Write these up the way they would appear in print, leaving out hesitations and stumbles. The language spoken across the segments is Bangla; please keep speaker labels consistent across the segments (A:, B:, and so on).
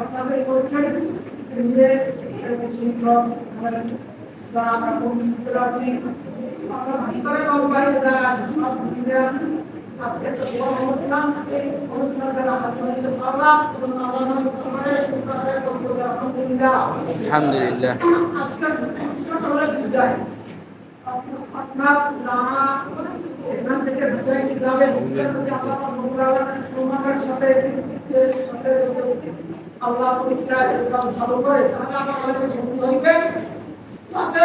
A: আপনাদের পরীক্ষায় যে শিক্ষক যারা আমরা কর্মীরা আছি আমরা ভিতরে বাইরে যারা আছে সব মিলে আজকে একটা বড় অনুষ্ঠান এই অনুষ্ঠান যারা আমরা পারলাম এবং আল্লাহ নামে শুকরানা করতে আলহামদুলিল্লাহ
B: আলহামদুলিল্লাহ।
A: আজকের অনুষ্ঠান হলো বিদায়। আপনার জানা এখান থেকে বিদায় নিয়ে যাবেন আল্লাহ সম্মানের সাথে আল্লাহ পরীক্ষায় ভালো করে তাহলে আমার কাছে শক্তি হইবে আসলে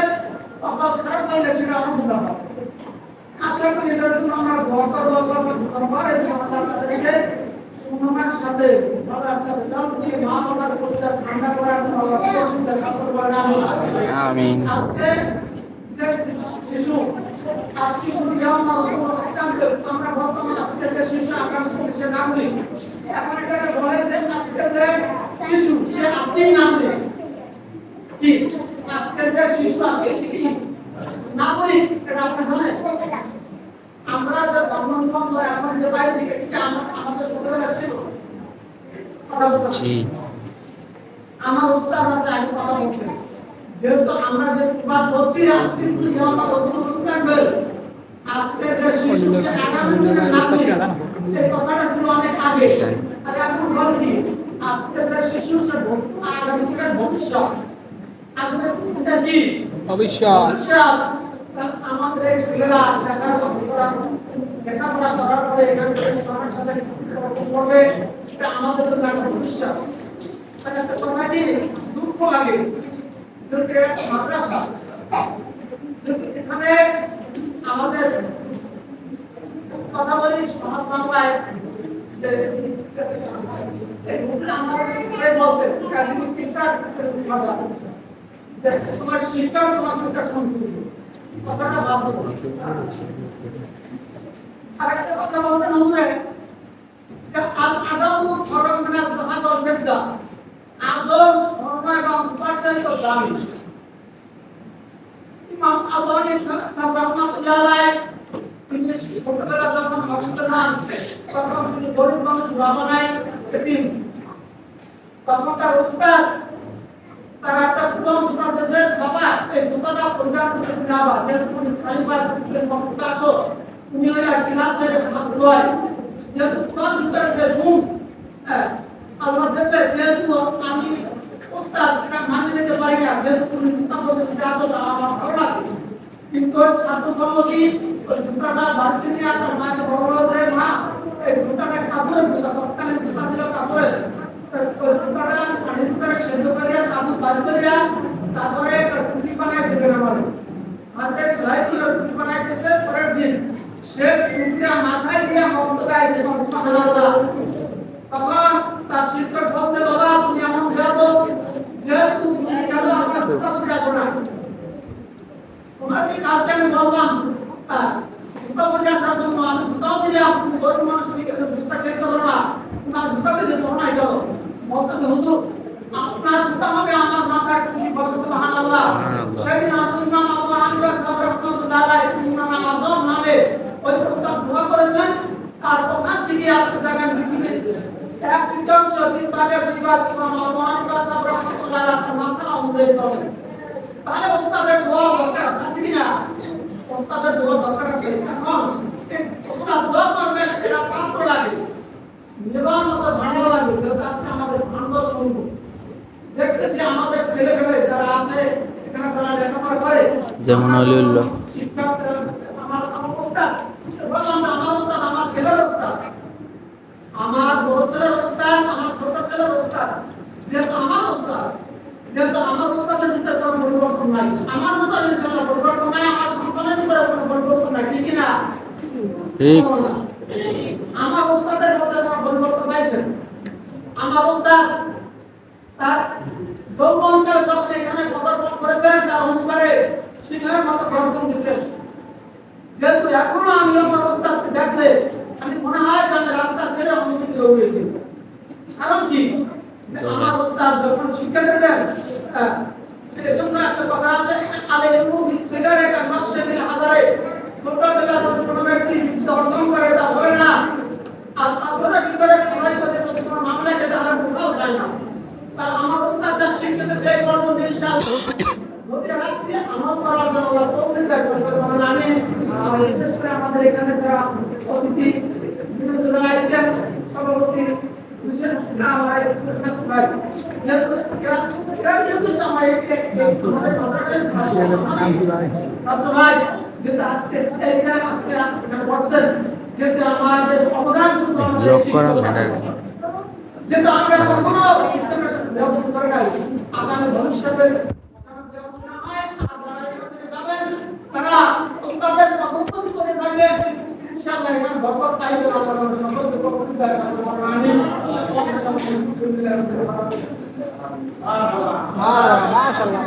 A: আমরা খারাপ পাইলে সেটা আমার ব্যাপার। আশা করি এটার জন্য আমরা দোয়া করবো আল্লাহ দরবার এবং আল্লাহ তাদেরকে সম্মানের সাথে ভালো একটা রেজাল্ট দিয়ে মা বাবার পরীক্ষা ঠান্ডা করার জন্য আল্লাহ সুবিধা সকল বলেন আমিন। আজকে যে শিশু আজকে শুনে যাওয়া আমরা বর্তমান আজকে যে শিশু আকাশ সে নাগরিক এখন এটাকে বলে যে আজকে যে শিশু সে আজকেই নাগরিক কি আজকে যে শিশু আজকে কি নাগরিক এটা আপনি জানেন আমরা যে জন্ম নিবন্ধন এখন যে পাইছি এটা আমাদের ছোটবেলা ছিল আমার উস্তাদ আছে আগে কথা বলছেন যেহেতু আমরা যে বাদ বলছি কিন্তু আমরা অনুষ্ঠান বের আজকে যে শিশু সে আগামী দিনের নাগরিক এই কথাটা ছিল অনেক আগে আর এখন বলে কি আজকে যে শিশু সে আগামী দিনের ভবিষ্যৎ আগামী এটা কি ভবিষ্যৎ আমাদের এই ছেলেরা লেখাপড়া করার পরে এখান থেকে সবার সাথে করবে এটা আমাদের জন্য একটা ভবিষ্যৎ একটা কথা কি দুঃখ লাগে যে মাদ্রাসা এখানে আমাদের কথা বলি সমাজ বাংলায় যে আমাদের বলতে তোমার শিক্ষা তোমার একটা সম্পূর্ণ কথাটা বাস্তব আরেকটা কথা বলতে হুজুরে যে আদাবু ফরমানা জাহাদ ওয়াল ফিদা আদর্শ ধর্ম এবং উপাসনা তো দামি ইমাম আবু হানিফা রাহমাতুল্লাহ আলাইহি তিনি ছোটবেলা যখন ভক্ত না তখন তিনি গরিব মানুষ বাবানায় এতিম তখন তার উস্তাদ তার একটা পুরনো জুতা দিয়েছে বাবা এই জুতাটা পরিধান করতে না বা যেহেতু তুমি খালিবার ভক্ত আসো তুমি ওই ক্লাসের ফার্স্ট বয় যেহেতু তোমার ভিতরে যে গুণ আল্লাহ দেশে যেহেতু আমি উস্তাদ এটা মানিয়ে নিতে পারি না যেহেতু তুমি জুতা পদ্ধতিতে আসো তা আমার ভালো লাগে কিন্তু ওই ছাত্র বললো কি ওই জুতাটা বাড়িতে নিয়ে তার মাকে বড় যে মা এই জুতাটা কাপড়ের জুতা তৎকালীন জুতা ছিল কাপড়ের ওই জুতাটা পানির ভিতরে সেদ্ধ করিয়া কাপড় বাদ করিয়া তারপরে একটা টুপি বানাই দেবেন আমার হাতে সেলাই করে টুপি বানাই দিয়েছে পরের দিন সে টুপিটা মাথায় দিয়ে মন্ত্র গাইছে সুবহানাল্লাহ তখন তার শিক্ষক বলছে বাবা তুমি এমন গাজো যেহেতু তুমি গাজো আমার জুতা পরে আসো না তোমাকে কালকে আমি বললাম জুতা পরে আসার জন্য আমি জুতাও দিলাম তুমি গরিব মানুষ ঠিক আছে জুতা কিনতে পারো না তোমার জুতা দিয়েছে পড়াই গেল বলতেছে হুজুর আপনার জুতা হবে আমার মাথায় তুমি বলতে সুবহানাল্লাহ সেদিন ইমাম আবু হানিফা রাহমাতুল্লাহ আলাইহি ইমাম আযম নামে ওই প্রস্তাব দোয়া করেছেন আর ওখান থেকে আজকে দেখেন পৃথিবীতে এক তৃতীয়াংশ দিন বাদে বিবাদ ইমাম আবু হানিফা রাহমাতুল্লাহ আলাইহি মাসালা অনুযায়ী চলে তাহলে ওস্তাদের দোয়া দরকার আছে কিনা ওস্তাদের দোয়া দরকার আছে এখন ওস্তাদ দোয়া করবেন এটা পাত্র লাগে নির্বাণ মতো ভালো লাগে যেহেতু আজকে আমাদের ভান্ড শুনবো দেখতেছি আমাদের ছেলেপেলে যারা আছে এখানে যারা লেখাপড়া করে
B: যেমন অলিউল্লাহ
A: শিক্ষক আমার ওস্তাদ বললাম আমার ওস্তাদ আমার ছেলের ওস্তাদ আমার বড় ছেলের ওস্তাদ আমার ছোট ছেলের ওস্তাদ যেহেতু আমার ওস্তাদ যেহেতু আমার ওস্তাদের ভিতরে কোনো পরিবর্তন নাই আমার মতো ইনশাআল্লাহ পরিবর্তন নাই আমার সন্তানের ভিতরে কোনো পরিবর্তন নাই ঠিক না
B: ঠিক
A: আমার ওস্তাদের মধ্যে কোনো পরিবর্তন পাইছেন আমার ওস্তাদ তার যৌবনকালে যখন এখানে পদার্পণ করেছেন তার অনুসারে সিংহের মতো গর্জন দিতেন যেহেতু এখনো আমি আমার ওস্তাদকে দেখলে আমি মনে হয় যে আমি রাস্তা ছেড়ে অন্যদিকে দৌড়িয়ে দিই কারণ কি আমার ওস্তাদ যখন শিক্ষা দিতেন এর জন্য একটা কথা আছে আলে ইলমু বিসিগারে কা নকশে বিল হাজারে ছোটবেলা যদি কোনো ব্যক্তি বিদ্যা অর্জন করে তা হয় না আর পাথরটা কি করে খেলাই করে যদি কোনো মামলা খেতে তাহলে বোঝাও যায় না তার আমার উস্তাদ যা শিখতে সেই পর্যন্ত ইনশাআল্লাহ নবী রাখছি আমল করার জন্য আল্লাহ তৌফিক দান করুন আমিন আর বিশেষ করে আমাদের এখানে যারা অতিথি বিভিন্ন যারা আছেন সভাপতি বিশেষ নাম হয় ভাই যেহেতু এরা কিন্তু আমাদের মাদ্রাসার ছাত্র ভাই যেটা আজকে এই যে আজকে এখানে বসছেন যেটা আমাদের অবদান শুধু আমাদের
B: যোগ করা ম্যাটার
A: যেটা আমরা কখনো ইন্টারন্যাশনাল ব্যবস্থা করে নাই আগামী ভবিষ্যতে তারা উস্তাদের পদোন্নতি করে যাবেন ইনশাআল্লাহ এখানে বরকত পাইবে আমরা সকলকে প্রকৃতি আমিন মাশাআল্লাহ